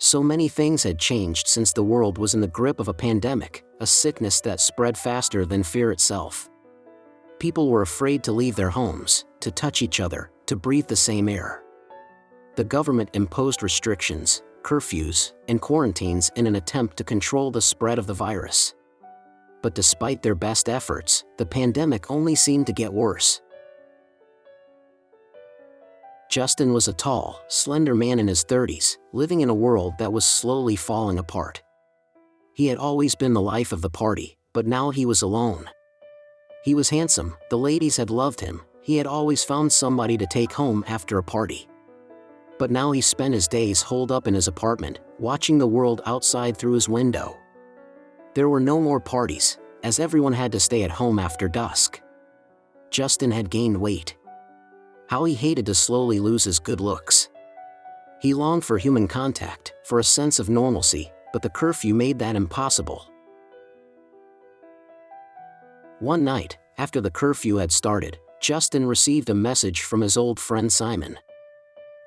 So many things had changed since the world was in the grip of a pandemic, a sickness that spread faster than fear itself. People were afraid to leave their homes, to touch each other, to breathe the same air. The government imposed restrictions, curfews, and quarantines in an attempt to control the spread of the virus. But despite their best efforts, the pandemic only seemed to get worse. Justin was a tall, slender man in his 30s, living in a world that was slowly falling apart. He had always been the life of the party, but now he was alone. He was handsome, the ladies had loved him, he had always found somebody to take home after a party. But now he spent his days holed up in his apartment, watching the world outside through his window. There were no more parties, as everyone had to stay at home after dusk. Justin had gained weight. How he hated to slowly lose his good looks. He longed for human contact, for a sense of normalcy, but the curfew made that impossible. One night, after the curfew had started, Justin received a message from his old friend Simon.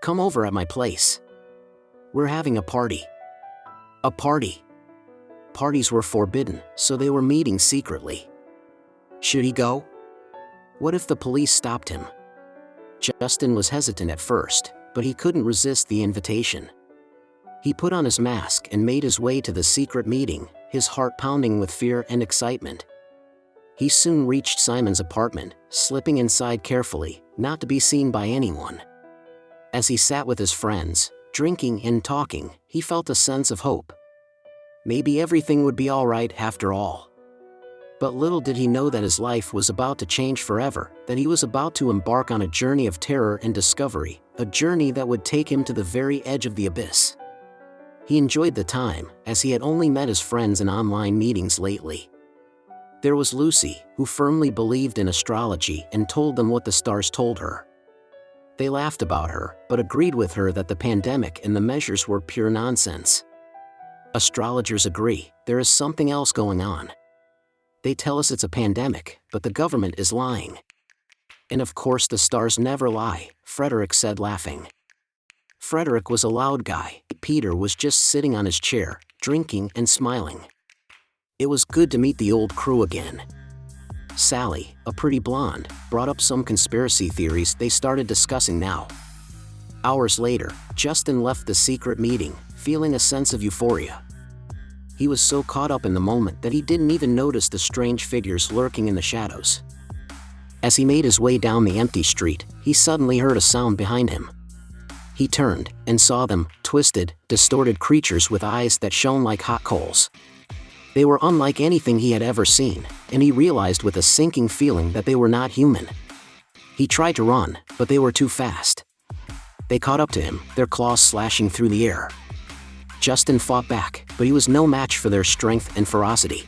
"Come over at my place. We're having a party." A party. Parties were forbidden, so they were meeting secretly. Should he go? What if the police stopped him? Justin was hesitant at first, but he couldn't resist the invitation. He put on his mask and made his way to the secret meeting, his heart pounding with fear and excitement. He soon reached Simon's apartment, slipping inside carefully, not to be seen by anyone. As he sat with his friends, drinking and talking, he felt a sense of hope. Maybe everything would be all right after all. But little did he know that his life was about to change forever, that he was about to embark on a journey of terror and discovery, a journey that would take him to the very edge of the abyss. He enjoyed the time, as he had only met his friends in online meetings lately. There was Lucy, who firmly believed in astrology and told them what the stars told her. They laughed about her, but agreed with her that the pandemic and the measures were pure nonsense. Astrologers agree, there is something else going on. They tell us it's a pandemic, but the government is lying. And of course the stars never lie, Frederick said laughing. Frederick was a loud guy. Peter was just sitting on his chair, drinking and smiling. It was good to meet the old crew again. Sally, a pretty blonde, brought up some conspiracy theories they started discussing now. Hours later, Justin left the secret meeting, feeling a sense of euphoria. He was so caught up in the moment that he didn't even notice the strange figures lurking in the shadows. As he made his way down the empty street, he suddenly heard a sound behind him. He turned and saw them, twisted, distorted creatures with eyes that shone like hot coals. They were unlike anything he had ever seen, and he realized with a sinking feeling that they were not human. He tried to run, but they were too fast. They caught up to him, their claws slashing through the air. Justin fought back, but he was no match for their strength and ferocity.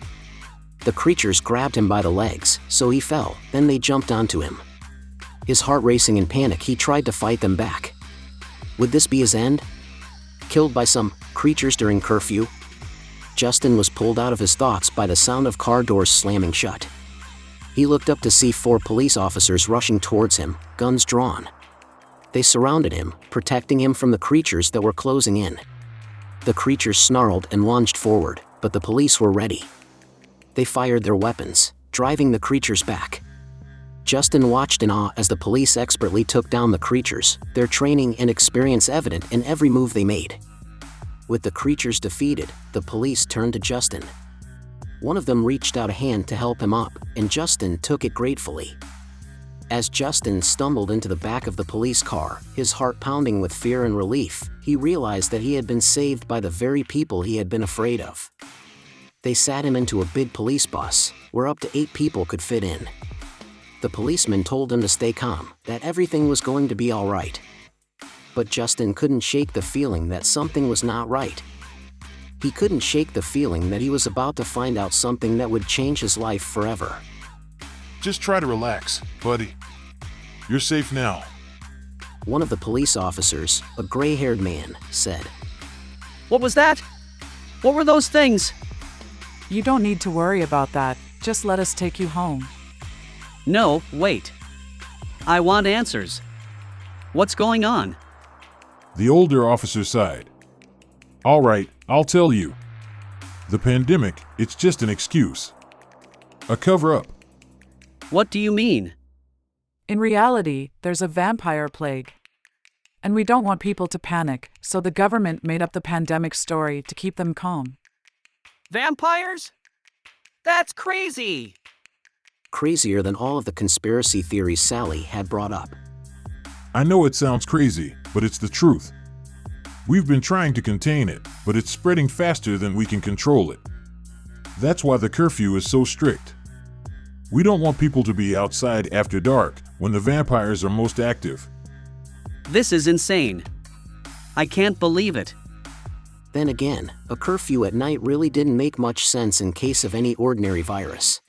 The creatures grabbed him by the legs, so he fell, then they jumped onto him. His heart racing in panic, he tried to fight them back. Would this be his end? Killed by some creatures during curfew? Justin was pulled out of his thoughts by the sound of car doors slamming shut. He looked up to see 4 police officers rushing towards him, guns drawn. They surrounded him, protecting him from the creatures that were closing in. The creatures snarled and lunged forward, but the police were ready. They fired their weapons, driving the creatures back. Justin watched in awe as the police expertly took down the creatures, their training and experience evident in every move they made. With the creatures defeated, the police turned to Justin. One of them reached out a hand to help him up, and Justin took it gratefully. As Justin stumbled into the back of the police car, his heart pounding with fear and relief, he realized that he had been saved by the very people he had been afraid of. They sat him into a big police bus, where up to 8 people could fit in. The policeman told him to stay calm, that everything was going to be all right. But Justin couldn't shake the feeling that something was not right. He couldn't shake the feeling that he was about to find out something that would change his life forever. Just try to relax, buddy. You're safe now. One of the police officers, a gray-haired man, said. What was that? What were those things? You don't need to worry about that. Just let us take you home. No, wait. I want answers. What's going on? The older officer sighed. All right, I'll tell you. The pandemic, it's just an excuse. A cover-up. What do you mean? In reality, there's a vampire plague. And we don't want people to panic, so the government made up the pandemic story to keep them calm. Vampires? That's crazy! Crazier than all of the conspiracy theories Sally had brought up. I know it sounds crazy, but it's the truth. We've been trying to contain it, but it's spreading faster than we can control it. That's why the curfew is so strict. We don't want people to be outside after dark when the vampires are most active. This is insane. I can't believe it. Then again, a curfew at night really didn't make much sense in case of any ordinary virus.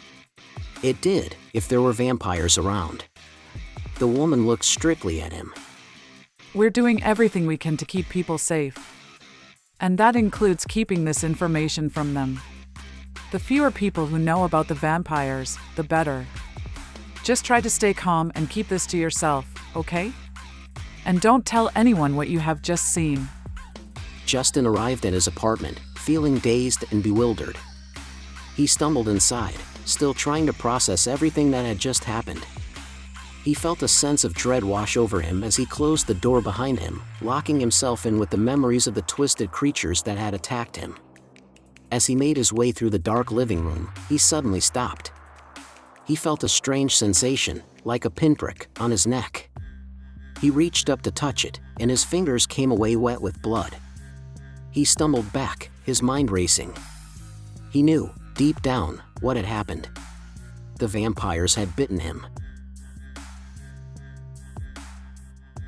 It did, if there were vampires around. The woman looked strictly at him. We're doing everything we can to keep people safe. And that includes keeping this information from them. The fewer people who know about the vampires, the better. Just try to stay calm and keep this to yourself, okay? And don't tell anyone what you have just seen. Justin arrived at his apartment, feeling dazed and bewildered. He stumbled inside, still trying to process everything that had just happened. He felt a sense of dread wash over him as he closed the door behind him, locking himself in with the memories of the twisted creatures that had attacked him. As he made his way through the dark living room, he suddenly stopped. He felt a strange sensation, like a pinprick, on his neck. He reached up to touch it, and his fingers came away wet with blood. He stumbled back, his mind racing. He knew, deep down, what had happened. The vampires had bitten him.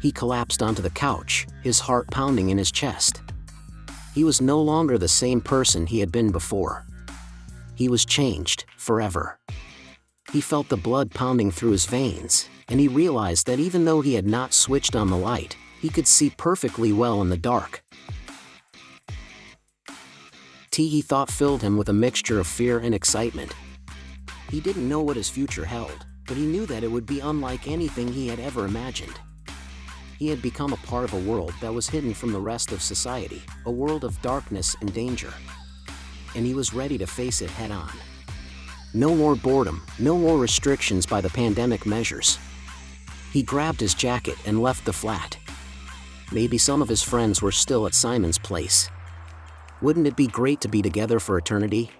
He collapsed onto the couch, his heart pounding in his chest. He was no longer the same person he had been before. He was changed, forever. He felt the blood pounding through his veins, and he realized that even though he had not switched on the light, he could see perfectly well in the dark. He thought filled him with a mixture of fear and excitement. He didn't know what his future held, but he knew that it would be unlike anything he had ever imagined. He had become a part of a world that was hidden from the rest of society, a world of darkness and danger. And he was ready to face it head-on. No more boredom, no more restrictions by the pandemic measures. He grabbed his jacket and left the flat. Maybe some of his friends were still at Simon's place. Wouldn't it be great to be together for eternity?